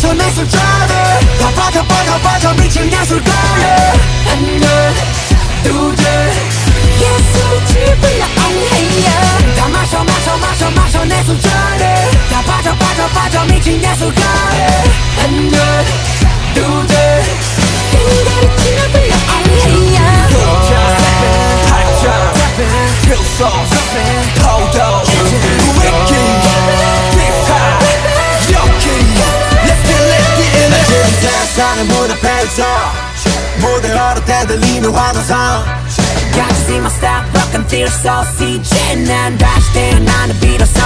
마셔 내 술잔에 다 빠져 미친 예술가에 하나 둘셋 예술을 불러 엉해요 다 마셔 내 술잔에 다 빠져 미친 예술가에 하나 둘셋 빙가를 치며 불러 엉해요 포도 위키 힙합 여기 Let's get in it 세상의 무대 앞에서 무대로 대들리는 환호성 Got to see my style, fucking fierce, so CJ 난 다시 태어나는 비로소